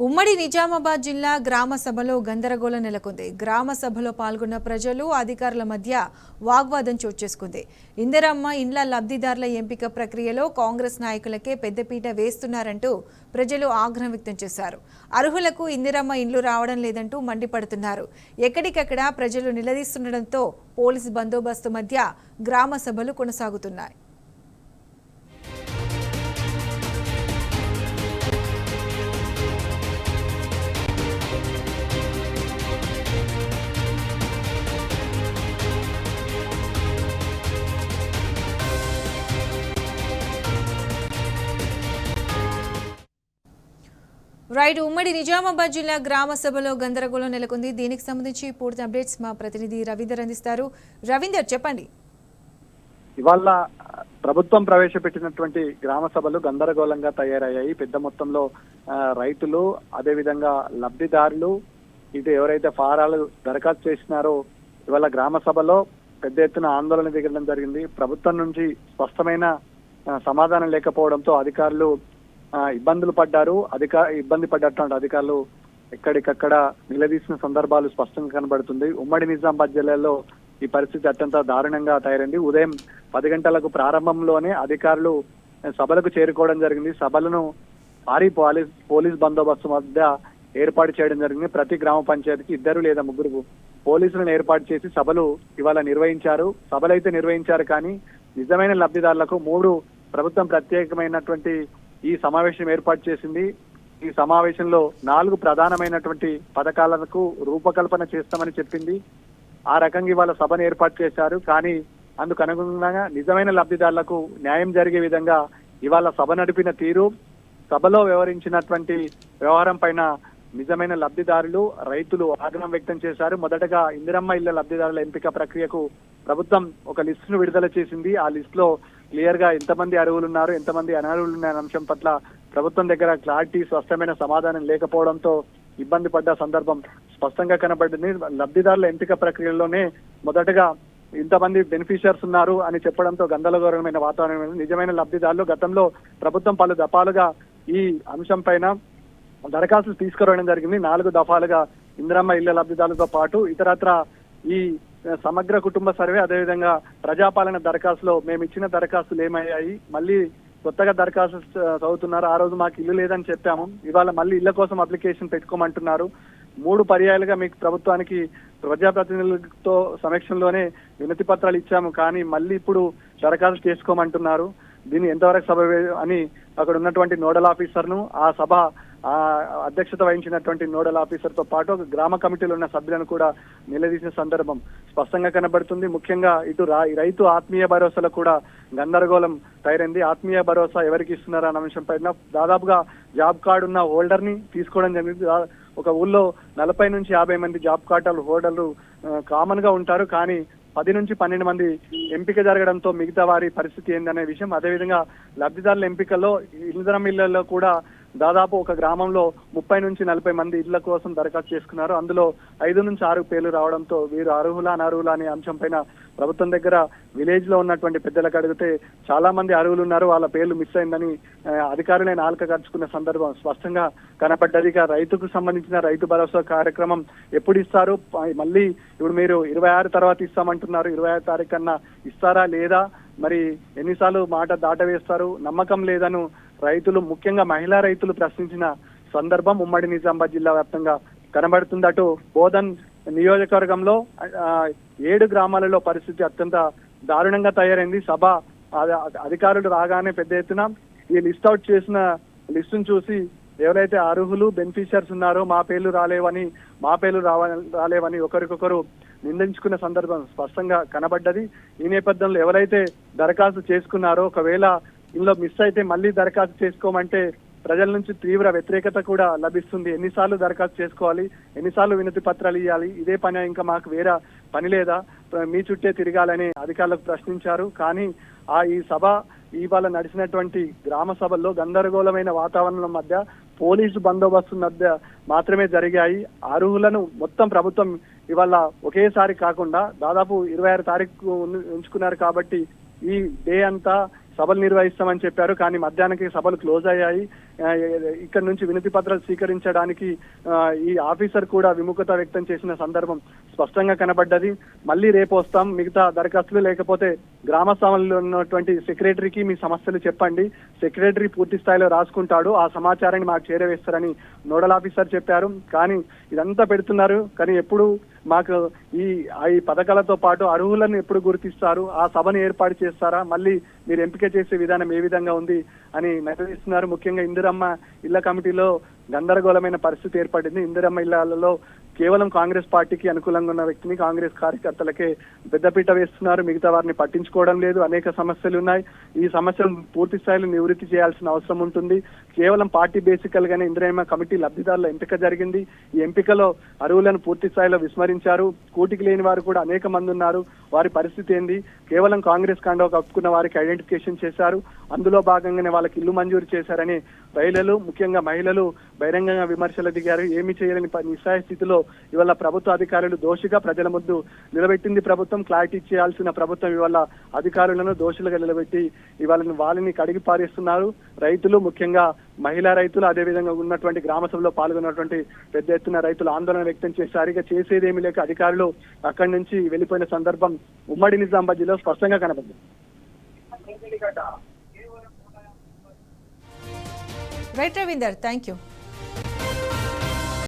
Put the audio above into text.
ఉమ్మడి నిజామాబాద్ జిల్లా గ్రామ సభలో గందరగోళం నెలకొంది. గ్రామ సభలో పాల్గొన్న ప్రజలు అధికారుల మధ్య వాగ్వాదం చోటు చేసుకుంది. ఇందిరమ్మ ఇండ్ల లబ్ధిదారుల ఎంపిక ప్రక్రియలో కాంగ్రెస్ నాయకులకే పెద్దపీట వేస్తున్నారంటూ ప్రజలు ఆగ్రహం వ్యక్తం చేశారు. అర్హులకు ఇందిరమ్మ ఇండ్లు రావడం లేదంటూ మండిపడుతున్నారు. ఎక్కడికక్కడ ప్రజలు నిలదీస్తుండటంతో పోలీసు బందోబస్తు మధ్య గ్రామ సభలు కొనసాగుతున్నాయి. రైట్, ఉమ్మడి నిజామాబాద్ జిల్లా గ్రామ సభలో గందరగోళం నెలకొంది. దీనికి సంబంధించి పూర్తి అప్డేట్స్ మా ప్రతినిధి రవీందర్ అందిస్తారు. రవీందర్, చెప్పండి. ఇవాళ ప్రభుత్వం ప్రవేశపెట్టినటువంటి గ్రామ సభలు గందరగోళంగా తయారయ్యాయి. పెద్ద మొత్తంలో రైతులు, అదేవిధంగా లబ్ధిదారులు, ఇది ఎవరైతే ఫారాలు దరఖాస్తు చేసినారో ఇవాళ గ్రామ సభలో పెద్ద ఎత్తున ఆందోళన దిగడం జరిగింది. ప్రభుత్వం నుంచి స్పష్టమైన సమాధానం లేకపోవడంతో అధికారులు ఇబ్బంది పడ్డటువంటి అధికారులు ఎక్కడికక్కడ నిలదీసిన సందర్భాలు స్పష్టంగా కనబడుతుంది. ఉమ్మడి నిజామాబాద్ జిల్లాలో ఈ పరిస్థితి అత్యంత దారుణంగా తయారైంది. ఉదయం 10 గంటలకు ప్రారంభంలోనే అధికారులు సభలకు చేరుకోవడం జరిగింది. సభలను భారీ పోలీస్ బందోబస్తు మధ్య ఏర్పాటు చేయడం జరిగింది. ప్రతి గ్రామ పంచాయతీకి 2 లేదా 3 పోలీసులను ఏర్పాటు చేసి సభలు ఇవాళ నిర్వహించారు. సభలైతే నిర్వహించారు, కానీ నిజమైన లబ్ధిదారులకు 3 ప్రభుత్వం ప్రత్యేకమైనటువంటి ఈ సమావేశం ఏర్పాటు చేసింది. ఈ సమావేశంలో 4 ప్రధానమైనటువంటి పథకాలకు రూపకల్పన చేస్తామని చెప్పింది. ఆ రకంగా ఇవాళ సభను ఏర్పాటు చేశారు. కానీ అందుకు అనుగుణంగా నిజమైన లబ్ధిదారులకు న్యాయం జరిగే విధంగా ఇవాళ సభ నడిపిన తీరు, సభలో వ్యవహరించినటువంటి వ్యవహారం పైన నిజమైన లబ్ధిదారులు, రైతులు ఆగ్రహం వ్యక్తం చేశారు. మొదటగా ఇందిరమ్మ ఇళ్ల లబ్ధిదారుల ఎంపిక ప్రక్రియకు ప్రభుత్వం ఒక లిస్టును విడుదల చేసింది. ఆ లిస్ట్ లో క్లియర్ గా ఎంతమంది అర్హులు ఉన్నారు, ఎంతమంది అనర్హులు ఉన్నారనే అంశం పట్ల ప్రభుత్వం దగ్గర క్లారిటీ, స్పష్టమైన సమాధానం లేకపోవడంతో ఇబ్బంది పడ్డ సందర్భం స్పష్టంగా కనబడింది. లబ్ధిదారుల ఎంపిక ప్రక్రియలోనే మొదటగా ఇంతమంది బెనిఫిషియర్స్ ఉన్నారు అని చెప్పడంతో గందరగోళమైన వాతావరణం. నిజమైన లబ్ధిదారులు గతంలో ప్రభుత్వం పలు దఫాలుగా ఈ అంశం పైన దరఖాస్తులు తీసుకురావడం జరిగింది. 4 దఫాలుగా ఇందిరమ్మ ఇళ్ల లబ్ధిదారులతో పాటు ఇతరత్ర ఈ సమగ్ర కుటుంబ సర్వే, అదేవిధంగా ప్రజాపాలన దరఖాస్తులో మేము ఇచ్చిన దరఖాస్తులు ఏమయ్యాయి, మళ్ళీ కొత్తగా దరఖాస్తు చదువుతున్నారు. ఆ రోజు మాకు ఇల్లు లేదని చెప్పాము, ఇవాళ మళ్ళీ ఇళ్ల కోసం అప్లికేషన్ పెట్టుకోమంటున్నారు. 3 పర్యాయాలుగా మీకు ప్రభుత్వానికి ప్రజాప్రతినిధులతో సమక్షంలోనే వినతి పత్రాలు ఇచ్చాము, కానీ మళ్ళీ ఇప్పుడు దరఖాస్తు చేసుకోమంటున్నారు. దీన్ని ఎంతవరకు సభ అని అక్కడ ఉన్నటువంటి నోడల్ ఆఫీసర్ను, ఆ సభ అధ్యక్షత వహించినటువంటి నోడల్ ఆఫీసర్ తో పాటు గ్రామ కమిటీలో ఉన్న సభ్యులను కూడా నిలదీసిన సందర్భం స్పష్టంగా కనబడుతుంది. ముఖ్యంగా ఇటు రైతు ఆత్మీయ భరోసాలో కూడా గందరగోళం తయారైంది. ఆత్మీయ భరోసా ఎవరికి ఇస్తున్నారు అన్న అంశం పైన దాదాపుగా జాబ్ కార్డు ఉన్న హోల్డర్ ని తీసుకోవడం జరిగింది. ఒక ఊళ్ళో 40 నుంచి 50 మంది జాబ్ కార్డు హోల్డర్లు కామన్ గా ఉంటారు, కానీ 10 నుంచి 12 మంది ఎంపిక జరగడంతో మిగతా వారి పరిస్థితి ఏందనే విషయం, అదేవిధంగా లబ్ధిదారుల ఎంపికలో ఇందిరమ్మ ఇళ్లలో కూడా దాదాపు ఒక గ్రామంలో 30 నుంచి 40 మంది ఇళ్ల కోసం దరఖాస్తు చేసుకున్నారు. అందులో 5 నుంచి 6 పేర్లు రావడంతో వీరు అర్హులా అనర్హులా అనే అంశం పైన ప్రభుత్వం దగ్గర విలేజ్ లో ఉన్నటువంటి పెద్దలకు అడిగితే చాలా మంది అర్హులు ఉన్నారు, వాళ్ళ పేర్లు మిస్ అయిందని అధికారులే నాలుక ఖర్చుకున్న సందర్భం స్పష్టంగా కనపడ్డది. ఇక రైతుకు సంబంధించిన రైతు భరోసా కార్యక్రమం ఎప్పుడు ఇస్తారు, మళ్ళీ ఇప్పుడు మీరు 26 తర్వాత ఇస్తామంటున్నారు, 26 తారీఖు కన్నా ఇస్తారా లేదా, మరి ఎన్నిసార్లు మాట దాటవేస్తారు, నమ్మకం లేదను రైతులు, ముఖ్యంగా మహిళా రైతులు ప్రశ్నించిన సందర్భం ఉమ్మడి నిజామాబాద్ జిల్లా వ్యాప్తంగా కనబడుతుంది. అటు బోధన్ నియోజకవర్గంలో 7 గ్రామాలలో పరిస్థితి అత్యంత దారుణంగా తయారైంది. సభ అధికారులు రాగానే పెద్ద ఎత్తున ఈ లిస్ట్ అవుట్ చేసిన లిస్టును చూసి ఎవరైతే అర్హులు బెనిఫిషియర్స్ ఉన్నారో మా పేర్లు రాలేవని ఒకరికొకరు నిందించుకున్న సందర్భం స్పష్టంగా కనబడ్డది. ఈ నేపథ్యంలో ఎవరైతే దరఖాస్తు చేసుకున్నారో ఒకవేళ ఇందులో మిస్ అయితే మళ్ళీ దరఖాస్తు చేసుకోమంటే ప్రజల నుంచి తీవ్ర వ్యతిరేకత కూడా లభిస్తుంది. ఎన్నిసార్లు దరఖాస్తు చేసుకోవాలి, ఎన్నిసార్లు వినతి పత్రాలు ఇవ్వాలి, ఇదే పని ఇంకా మాకు వేరే పని లేదా, మీ చుట్టే తిరగాలని అధికారులకు ప్రశ్నించారు. కానీ ఈ సభ ఇవాళ నడిచినటువంటి గ్రామ సభల్లో గందరగోళమైన వాతావరణం మధ్య పోలీసు బందోబస్తు మధ్య మాత్రమే జరిగాయి. అర్హులను మొత్తం ప్రభుత్వం ఇవాళ ఒకేసారి కాకుండా దాదాపు 26 తారీఖు ఉంచుకున్నారు కాబట్టి ఈ డే అంతా సభలు నిర్వహిస్తామని చెప్పారు. కానీ మధ్యాహ్నానికి సభలు క్లోజ్ అయ్యాయి. ఇక్కడ నుంచి వినతి పత్రాలు స్వీకరించడానికి ఈ ఆఫీసర్ కూడా విముఖత వ్యక్తం చేసిన సందర్భం స్పష్టంగా కనబడ్డది. మళ్ళీ రేపు వస్తాం, మిగతా దరఖాస్తులు లేకపోతే గ్రామ సభలో ఉన్నటువంటి సెక్రటరీకి మీ సమస్యలు చెప్పండి, సెక్రటరీ పూర్తి స్థాయిలో రాసుకుంటాడు, ఆ సమాచారాన్ని మాకు చేరవేస్తారని నోడల్ ఆఫీసర్ చెప్పారు. కానీ ఇదంతా పెడుతున్నారు, కానీ ఎప్పుడు మాకు ఈ పథకాలతో పాటు అర్హులను ఎప్పుడు గుర్తిస్తారు, ఆ సభను ఏర్పాటు చేస్తారా, మళ్ళీ మీరు ఎంపిక చేసే విధానం ఏ విధంగా ఉంది అని నిలదీస్తున్నారు. ముఖ్యంగా ఇందిరమ్మ ఇళ్ల కమిటీలో గందరగోళమైన పరిస్థితి ఏర్పడింది. ఇందిరమ్మ ఇళ్లలో కేవలం కాంగ్రెస్ పార్టీకి అనుకూలంగా ఉన్న వ్యక్తిని కాంగ్రెస్ కార్యకర్తలకే పెద్దపీట వేస్తున్నారు, మిగతా వారిని పట్టించుకోవడం లేదు. అనేక సమస్యలు ఉన్నాయి. ఈ సమస్యలను పూర్తి స్థాయిలో నివృత్తి చేయాల్సిన అవసరం ఉంటుంది. కేవలం పార్టీ బేసికల్ గానే ఇందిరమ్మ కమిటీ లబ్ధిదారుల ఎంపిక జరిగింది. ఈ ఎంపికలో అర్హులను పూర్తి స్థాయిలో విస్మరించారు. కూటికి లేని వారు కూడా అనేక మంది ఉన్నారు. వారి పరిస్థితి ఏంది? కేవలం కాంగ్రెస్ కండువా కప్పుకున్న వారికి ఐడెంటిఫికేషన్ చేశారు. అందులో భాగంగానే వాళ్ళకి ఇల్లు మంజూరు చేశారని ముఖ్యంగా మహిళలు బహిరంగంగా విమర్శలు దిగారు. ఏమి చేయలేని నిస్సహాయ స్థితిలో ఇవాళ ప్రభుత్వ అధికారులు దోషిగా ప్రజల ముందు నిలబెట్టింది ప్రభుత్వం. క్లారిటీ చేయాల్సిన ప్రభుత్వం ఇవాళ అధికారులను దోషులుగా నిలబెట్టి ఇవాళ వాళ్ళని కడిగి పారేస్తున్నారు. రైతులు, ముఖ్యంగా మహిళా రైతులు, అదేవిధంగా ఉన్నటువంటి గ్రామ సభలో పాల్గొన్నటువంటి పెద్ద ఎత్తున రైతులు ఆందోళన వ్యక్తం చేశారు. ఇక చేసేదేమీ లేక అధికారులు అక్కడి నుంచి వెళ్లిపోయిన సందర్భం ఉమ్మడి నిజామాబాద్ జిల్లాలో స్పష్టంగా కనబడింది. Right Ravinder, thank you.